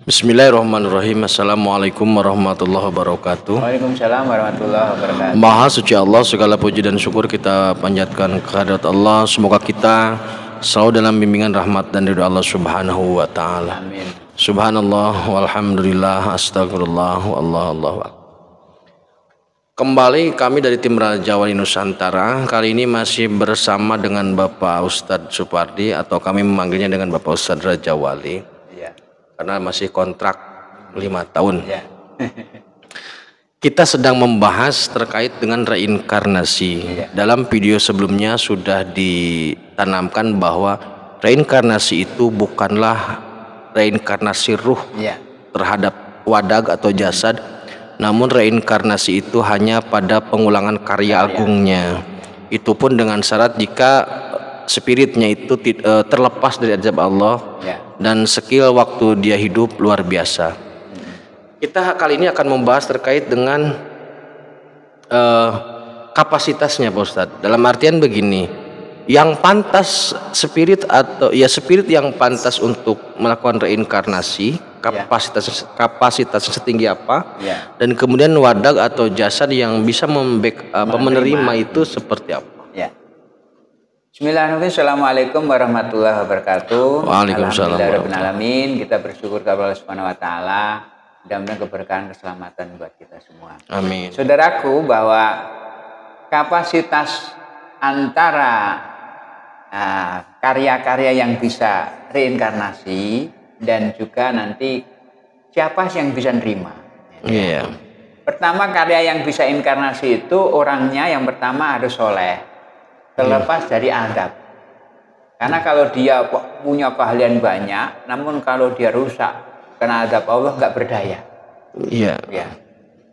Bismillahirrahmanirrahim. Assalamualaikum warahmatullahi wabarakatuh. Waalaikumsalam warahmatullahi wabarakatuh. Maha suci Allah, segala puji dan syukur kita panjatkan kehadirat Allah. Semoga kita selalu dalam bimbingan rahmat dan ridho Allah Subhanahu wa taala. Amin. Subhanallah walhamdulillah astagfirullah wallahu akbar. Kembali kami dari tim Raja Wali Nusantara. Kali ini masih bersama dengan Bapak Ustadz Supardi, atau kami memanggilnya dengan Bapak Ustadz Raja Wali. Karena masih kontrak 5 tahun. Ya. Kita sedang membahas terkait dengan reinkarnasi. Ya. Dalam video sebelumnya sudah ditanamkan bahwa reinkarnasi itu bukanlah reinkarnasi ruh terhadap wadag atau jasad, namun reinkarnasi itu hanya pada pengulangan karya agungnya. Itu pun dengan syarat jika spiritnya itu terlepas dari azab Allah dan skill waktu dia hidup luar biasa. Kita kali ini akan membahas terkait dengan kapasitasnya, Pak Ustadz. Dalam artian begini, yang pantas spirit atau spirit yang pantas untuk melakukan reinkarnasi, kapasitas setinggi apa, dan kemudian wadag atau jasad yang bisa menerima itu seperti apa. Bismillahirrahmanirrahim. Assalamualaikum warahmatullahi wabarakatuh. Waalaikumsalam. Alhamdulillahirrahmanirrahim. Kita bersyukur kepada Allah Subhanahu wa taala. Mudah-mudahan keberkahan keselamatan buat kita semua. Amin. Saudaraku, bahwa kapasitas antara karya-karya yang bisa reinkarnasi dan juga nanti siapa yang bisa nerima. Iya. Pertama, karya yang bisa inkarnasi itu orangnya yang pertama harus soleh, terlepas dari adab. Karena kalau dia punya keahlian banyak, namun kalau dia rusak karena adab Allah, nggak berdaya. Iya. Ya.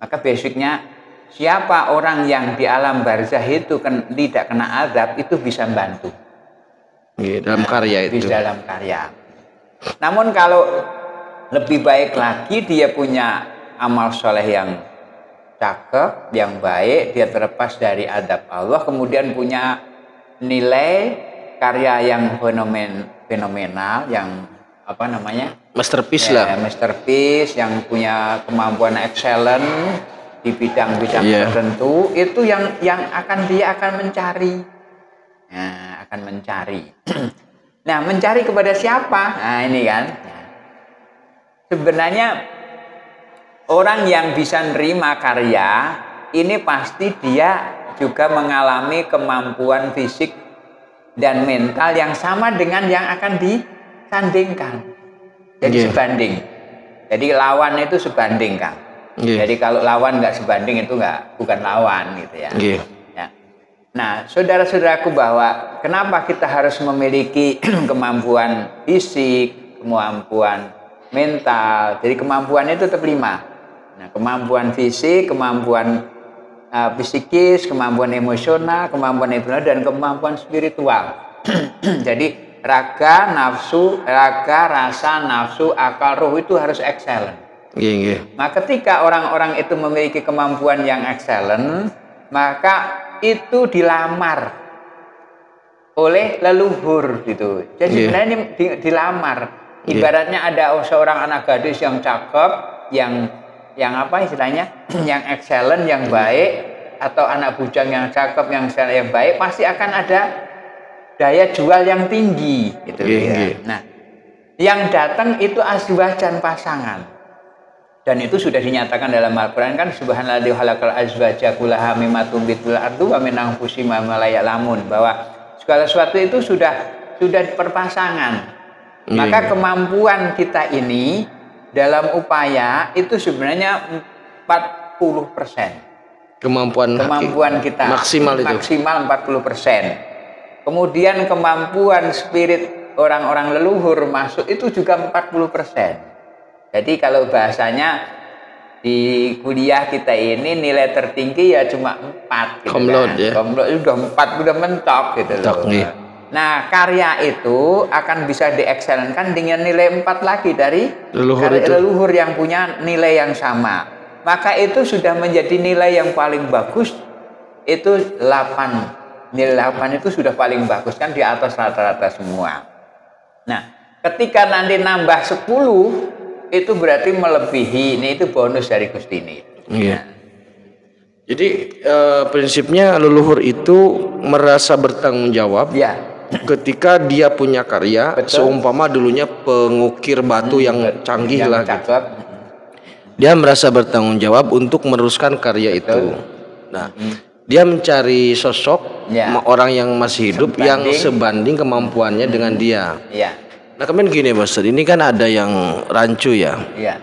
Maka basicnya, siapa orang yang di alam barzah itu tidak kena adab, itu bisa membantu. Iya, dalam karya itu. Bisa dalam karya. Namun kalau lebih baik lagi, dia punya amal soleh yang cakep, yang baik, dia terlepas dari adab Allah, kemudian punya nilai karya yang fenomenal, yang masterpiece lah. Masterpiece, yang punya kemampuan excellent di bidang-bidang tertentu, itu yang dia akan mencari. Nah, akan mencari. Nah, mencari kepada siapa? Nah, ini kan. Sebenarnya orang yang bisa nerima karya ini pasti dia juga mengalami kemampuan fisik dan mental yang sama dengan yang akan disandingkan. Jadi sebanding. Jadi lawan itu sebanding, Kang. Jadi kalau lawan nggak sebanding itu bukan lawan gitu ya. Nah, saudara-saudaraku, bahwa kenapa kita harus memiliki kemampuan fisik, kemampuan mental. Jadi kemampuan itu tetap 5. Nah, kemampuan fisik, kemampuan psikis, kemampuan emosional, kemampuan intelektual, dan kemampuan spiritual. Jadi raga, rasa, nafsu, akal, ruh itu harus excellent. Nah, ketika orang-orang itu memiliki kemampuan yang excellent, maka itu dilamar oleh leluhur gitu. Jadi sebenarnya ini dilamar. Ibaratnya ada seorang anak gadis yang cakep, yang yang excellent, yang baik, atau anak bujang yang cakep, yang baik, pasti akan ada daya jual yang tinggi gitu ya. Nah, yang datang itu azwajan, pasangan. Dan itu sudah dinyatakan dalam Al-Qur'an kan, subhanalladzi khalaqal azwaja kullaha mimma tumbitul ardu wa min anfusihim ma la ya'lamun, bahwa segala sesuatu itu sudah perpasangan. Maka kemampuan kita ini dalam upaya itu sebenarnya 40%. Kemampuan kita maksimal 40%. Kemudian kemampuan spirit orang-orang leluhur masuk itu juga 40%. Jadi kalau bahasanya di kuliah kita ini nilai tertinggi ya cuma 4 gitu. Komplot udah 4 udah mentok gitu loh. Nah, karya itu akan bisa diekselenkan dengan nilai 4 lagi dari leluhur yang punya nilai yang sama. Maka itu sudah menjadi nilai yang paling bagus, itu 8. Nilai 8 itu sudah paling bagus, kan di atas rata-rata semua. Nah, ketika nanti nambah 10, itu berarti melebihi. Ini itu bonus dari Gusti ini. Iya. Jadi prinsipnya leluhur itu merasa bertanggung jawab. Ya. Ketika dia punya karya, seumpama dulunya pengukir batu yang canggih lah gitu. Dia merasa bertanggung jawab untuk meneruskan karya itu. Nah, dia mencari sosok orang yang masih hidup yang sebanding kemampuannya dengan dia. Ya. Nah, kemudian gini, Bos, ini kan ada yang rancu ya. Iya.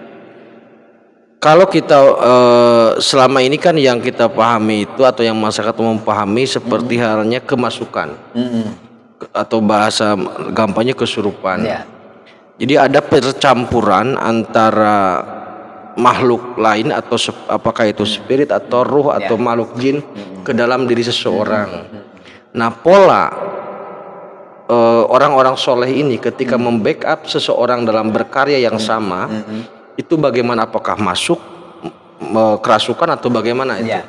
Kalau kita selama ini kan yang kita pahami itu atau yang masyarakat memahami seperti halnya kemasukan atau bahasa gampangnya kesurupan. Ya. Jadi ada percampuran antara makhluk lain atau apakah itu spirit atau ruh atau makhluk jin ke dalam diri seseorang. Nah, pola orang-orang soleh ini ketika membackup seseorang dalam berkarya yang sama itu bagaimana, apakah masuk kerasukan atau bagaimana itu? Ya.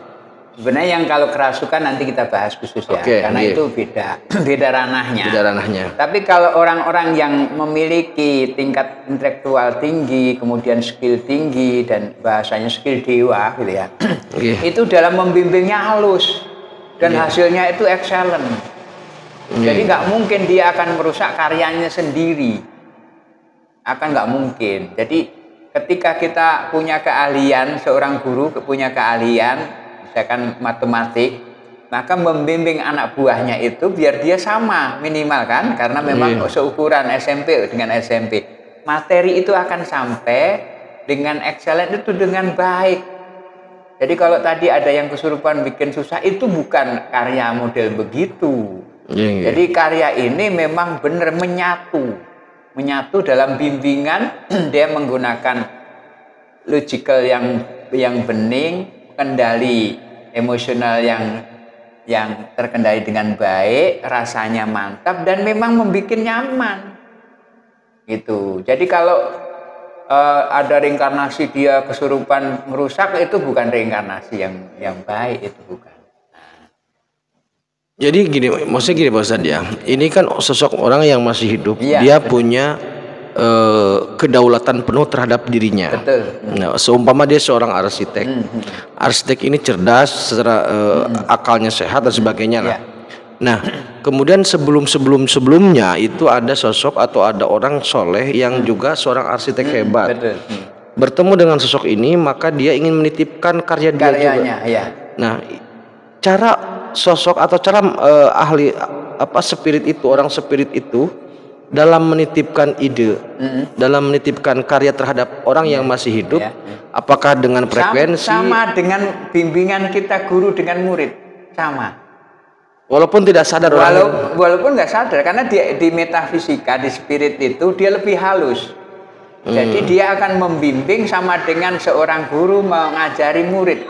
Sebenarnya yang kalau kerasukan nanti kita bahas khusus ya, karena itu beda ranahnya. Beda ranahnya. Tapi kalau orang-orang yang memiliki tingkat intelektual tinggi, kemudian skill tinggi dan bahasanya skill dewa gitu ya, itu dalam membimbingnya halus dan hasilnya itu excellent. Jadi nggak mungkin dia akan merusak karyanya sendiri, akan nggak mungkin. Jadi ketika kita punya keahlian, seorang guru punya keahlian, misalkan matematik, maka membimbing anak buahnya itu biar dia sama minimal kan, karena memang seukuran SMP dengan SMP, materi itu akan sampai dengan excellent itu dengan baik. Jadi kalau tadi ada yang kesurupan bikin susah, itu bukan karya model begitu. Jadi karya ini memang benar menyatu dalam bimbingan. Dia menggunakan logical yang bening, kendali emosional yang terkendali dengan baik, rasanya mantap dan memang membuat nyaman gitu. Jadi kalau ada reinkarnasi dia kesurupan merusak, itu bukan reinkarnasi yang baik, itu bukan. Jadi gini, maksudnya gini Pak Ustadz ya, ini kan sosok orang yang masih hidup, dia punya kedaulatan penuh terhadap dirinya. Betul. Nah, seumpama dia seorang arsitek, arsitek ini cerdas, secara akalnya sehat dan sebagainya lah. Nah, kemudian sebelumnya itu ada sosok atau ada orang soleh yang juga seorang arsitek hebat. Bertemu dengan sosok ini, maka dia ingin menitipkan karya dia juga. Nah, cara sosok atau cara ahli spirit itu, orang spirit itu dalam menitipkan ide, dalam menitipkan karya terhadap orang yang masih hidup, apakah dengan frekuensi sama dengan bimbingan kita guru dengan murid, sama. Walaupun tidak sadar, walaupun nggak sadar, karena di metafisika, di spirit itu dia lebih halus. Jadi dia akan membimbing sama dengan seorang guru mengajari murid.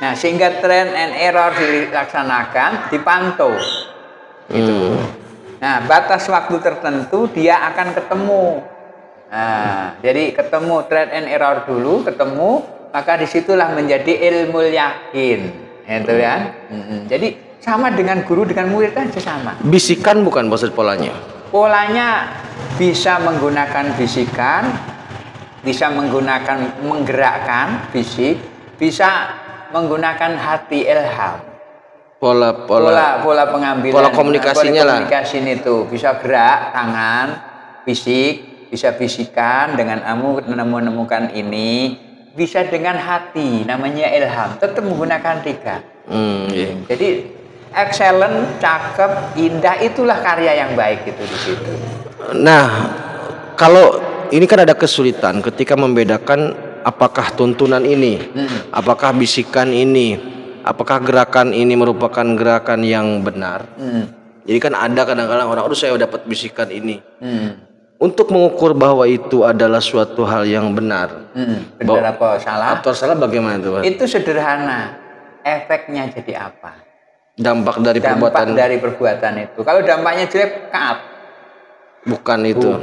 Nah, sehingga trial and error dilaksanakan, dipantau. Gitu. Nah, batas waktu tertentu dia akan ketemu. Nah, jadi ketemu trial and error dulu, ketemu, maka disitulah menjadi ilmu yakin. Itu ya. Jadi sama dengan guru dengan murid aja sama. Bisikan bukan bos polanya? Polanya bisa menggunakan bisikan, bisa menggunakan menggerakkan fisik, bisa menggunakan hati ilham. Pola pengambilan, pola komunikasinya lah. Komunikasi itu bisa gerak tangan, fisik, bisa bisikan dengan menemukan ini, bisa dengan hati, namanya ilham. Tetap menggunakan 3. Jadi excellent, cakep, indah, itulah karya yang baik itu di situ. Nah, kalau ini kan ada kesulitan ketika membedakan apakah tuntunan ini, apakah bisikan ini, apakah gerakan ini merupakan gerakan yang benar. Jadi kan ada kadang-kadang orang, aduh saya dapat bisikan ini. Untuk mengukur bahwa itu adalah suatu hal yang benar. Benar apa salah? Atau salah bagaimana itu, Pak? Itu sederhana. Efeknya jadi apa? Dampak dari perbuatan itu. Kalau dampaknya jelek, cut. Bukan itu.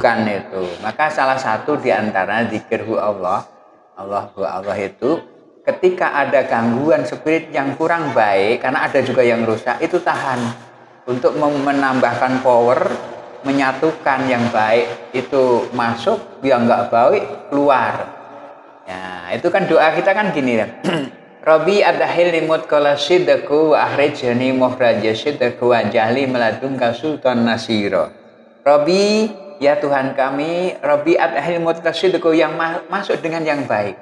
Maka salah satu di antara zikirhu Allah itu, ketika ada gangguan spirit yang kurang baik, karena ada juga yang rusak, itu tahan untuk menambahkan power menyatukan yang baik itu masuk, yang nggak baik keluar. Ya, itu kan doa kita kan gini ya. Rabbi adhilni mudkhala sidqu wa akhrijni mukhraja sidqu wa jahli meladunka sultan nasira. Rabbi, ya Tuhan kami, Rabbi adhilni mudkhala sidqu, yang masuk dengan yang baik.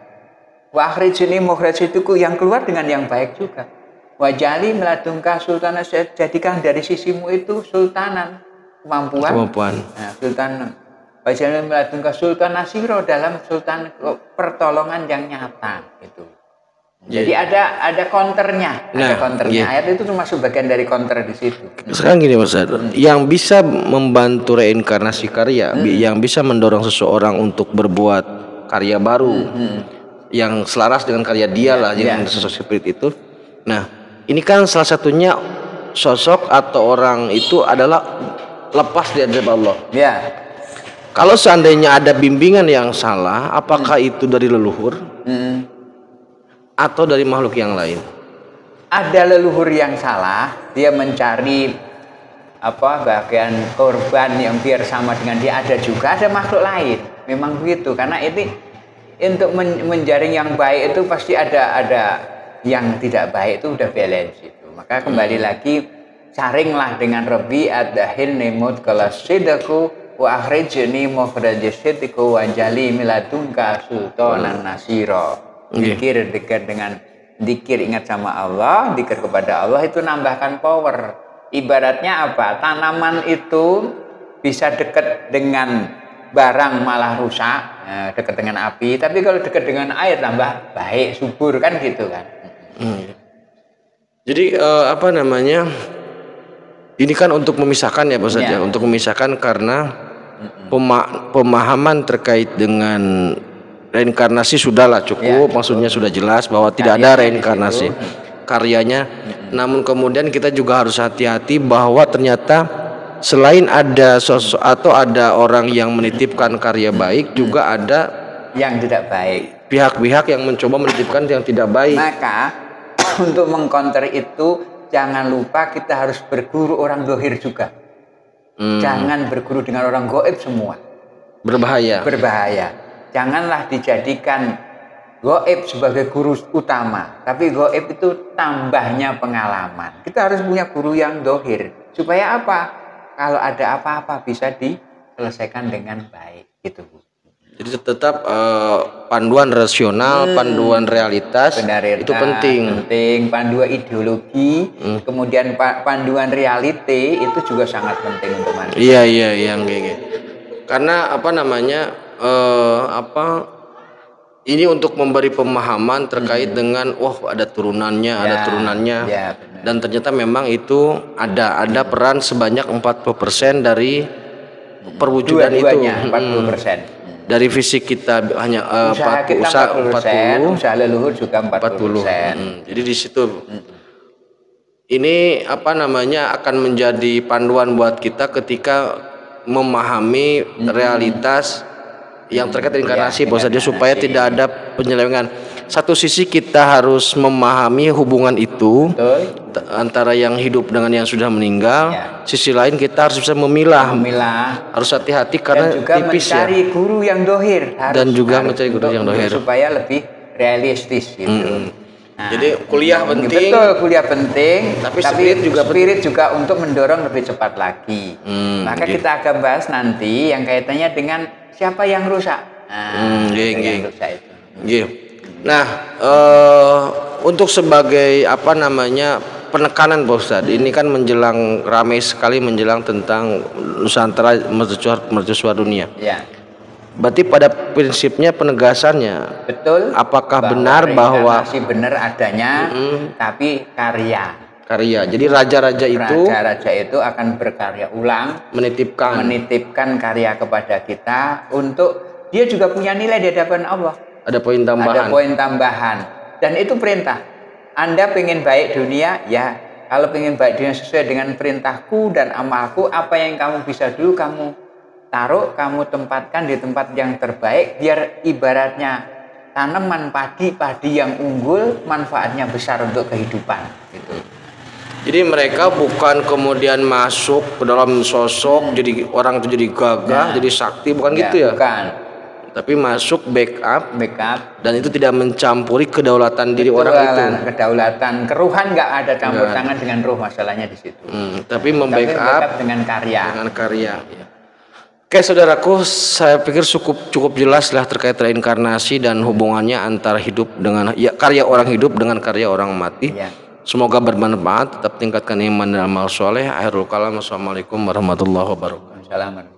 Wa akhrijni mukhraja sidqu, yang keluar dengan yang baik juga. Wa jahli meladunka sultan, jadikan dari sisimu itu sultanan, kemampuan. Nah, sultan. Wa jahli meladunka sultan nasira, dalam sultan pertolongan yang nyata gitu. Jadi ada counternya, Ayat itu termasuk bagian dari counter di situ. Sekarang gini Mas, yang bisa membantu reinkarnasi karya, yang bisa mendorong seseorang untuk berbuat karya baru, yang selaras dengan karya dia lah, yang sosok spirit itu. Nah, ini kan salah satunya sosok atau orang itu adalah lepas dari azab Allah. Ya. Kalau seandainya ada bimbingan yang salah, apakah itu dari leluhur? Atau dari makhluk yang lain? Ada leluhur yang salah, dia mencari bagian korban yang biar sama dengan dia, ada juga ada makhluk lain. Memang begitu, karena ini untuk menjaring yang baik itu pasti ada yang tidak baik, itu udah balance itu. Maka kembali lagi, saringlah dengan Rabbi adhilni mudkhala sidqu wa akhrijni mukhraja sidqu wa jali miladunka sultanan nasira. Dikir dengan dikir, ingat sama Allah, dikir kepada Allah itu nambahkan power. Ibaratnya apa? Tanaman itu bisa dekat dengan barang malah rusak, dekat dengan api. Tapi kalau dekat dengan air tambah baik, subur kan gitu kan. Jadi ini kan untuk memisahkan ya Pak Ustadz, untuk memisahkan karena pemahaman terkait dengan reinkarnasi sudahlah cukup, maksudnya sudah jelas bahwa tidak ada reinkarnasi karyanya. Namun kemudian kita juga harus hati-hati bahwa ternyata selain ada sosok atau ada orang yang menitipkan karya baik, juga ada yang tidak baik, pihak-pihak yang mencoba menitipkan yang tidak baik. Maka untuk mengcounter itu jangan lupa kita harus berguru orang dohir juga. Jangan berguru dengan orang goib semua. Berbahaya. Janganlah dijadikan goib sebagai guru utama, tapi goib itu tambahnya pengalaman. Kita harus punya guru yang dohir, supaya apa? Kalau ada apa-apa bisa diselesaikan dengan baik, gitu. Jadi tetap panduan rasional, panduan realitas, itu penting. Panduan ideologi, kemudian panduan realite itu juga sangat penting untuk manusia. Iya, karena ini untuk memberi pemahaman terkait dengan ada turunannya, dan ternyata memang itu ada peran sebanyak 40% dari perwujudan itu. 40%. Dari fisik kita hanya 40%, usaha leluhur juga 40%. Jadi di situ ini akan menjadi panduan buat kita ketika memahami realitas yang terkait reinkarnasi, supaya tidak ada penyelewengan. Satu sisi kita harus memahami hubungan itu antara yang hidup dengan yang sudah meninggal. Sisi lain kita harus bisa memilah. Harus hati-hati karena dan juga tipis mencari guru yang dohir. Mencari guru yang dohir supaya lebih realistis gitu. Jadi kuliah penting. Betul, kuliah penting. Tapi spirit juga untuk mendorong lebih cepat lagi. Maka kita akan bahas nanti yang kaitannya dengan siapa yang rusak. Nah, untuk sebagai penekanan Pak Ustadz, ini kan ramai sekali menjelang tentang Nusantara mercusuar dunia. Berarti pada prinsipnya penegasannya, betul. Apakah benar bahwa masih benar adanya, tapi karya. Jadi raja-raja itu akan berkarya ulang, menitipkan karya kepada kita untuk dia juga punya nilai di hadapan Allah. Ada poin tambahan. Dan itu perintah. Anda pengen baik dunia, ya. Kalau pengen baik dunia sesuai dengan perintahku dan amalku, apa yang kamu bisa dulu kamu taruh, kamu tempatkan di tempat yang terbaik, biar ibaratnya tanaman padi yang unggul, manfaatnya besar untuk kehidupan gitu. Jadi mereka bukan kemudian masuk ke dalam sosok jadi orang itu jadi gagah, jadi sakti, bukan gitu ya? Bukan. Tapi masuk backup, dan itu tidak mencampuri kedaulatan diri orang itu. Kedaulatan, keruhan nggak ada campur tangan dengan ruh, masalahnya di situ. Tapi membackup dengan karya. Dengan karya. Oke saudaraku, saya pikir cukup jelas lah terkait reinkarnasi dan hubungannya antara hidup dengan karya orang hidup dengan karya orang mati. Semoga bermanfaat, tetap tingkatkan iman dan amal soleh. Akhirul kalam, wassalamualaikum warahmatullahi wabarakatuh.